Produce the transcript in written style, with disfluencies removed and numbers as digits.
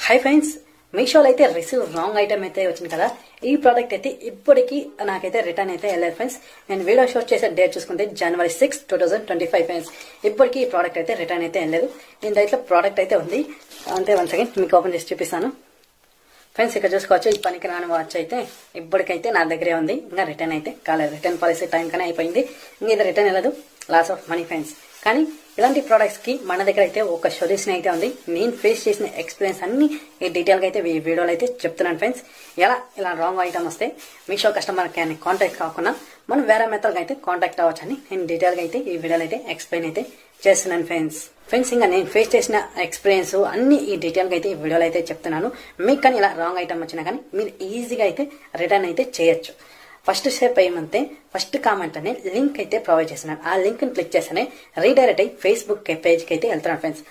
Hi friends, మీషోలో అయితే receive wrong item అయితే వచ్చింది కదా. ఈ ప్రోడక్ట్ అయితే ఇప్పటికీ నాకైతే రిటర్న్ అయితే వెళ్ళలేదు ఫ్రెండ్స్. నేను వీడియో షూట్ చేసే డేట్ చూసుకుంటే January 6, 2025 ఫ్రెండ్స్. ఇప్పటికీ ఈ ప్రోడక్ట్ అయితే రిటర్న్ అయితే వెళ్ళలేదు. దీని దాంట్లో ప్రోడక్ట్ అయితే ఉంది. అంతే, వన్ సెకండ్ మీకు ఓపెన్ చేసి చూపిస్తాను ఫ్రెండ్స్. ఇక్కడ చూసుకోవచ్చు, ఈ పనికి రాని వాచ్ అయితే ఇప్పటికైతే నా దగ్గరే ఉంది. ఇంకా రిటర్న్ అయితే కాలేదు. రిటర్న్ పాలసీ టైం కానీ అయిపోయింది. ఇంకా ఇది రిటర్న్ వెళ్ళదు. Loss of money friends. కానీ ఇలాంటి ప్రొడక్ట్స్ కి మన దగ్గర అయితే ఒక సొల్యూషన్ అయితే ఉంది. నేను ఫేస్ చేసిన ఎక్స్పీరియన్స్ అన్ని ఈ డీటెయిల్ గా అయితే ఈ వీడియోలో అయితే చెప్తున్నాను ఫ్రెండ్స్. ఇలా రాంగ్ ఐటమ్ వస్తే మీషో కస్టమర్ కేర్ ని కాంటాక్ట్ కాకుండా మనం వేరే మెథడ్ అయితే కాంటాక్ట్ అవ్వచ్చని నేను డీటెయిల్ గా అయితే ఈ వీడియోలో అయితే ఎక్స్ప్లెయిన్ అయితే చేస్తున్నాను ఫ్రెండ్స్. ఇంకా నేను ఫేస్ చేసిన ఎక్స్పీరియన్స్ అన్ని ఈ డీటెయిల్ గా అయితే ఈ వీడియోలో అయితే చెప్తున్నాను. మీకు కానీ ఇలా రాంగ్ ఐటమ్ వచ్చినా కానీ మీరు ఈజీగా అయితే రిటర్న్ అయితే చేయొచ్చు. ఫస్ట్ స్టెప్ ఏమంటే, ఫస్ట్ కామెంట్ అనే లింక్ అయితే ప్రొవైడ్ చేస్తున్నాను. ఆ లింక్ ని క్లిక్ చేస్తేనే రీడైరెక్ట్ అయ్యి ఫేస్బుక్ పేజ్ కి అయితే వెళ్తున్నాను ఫ్రెండ్స్.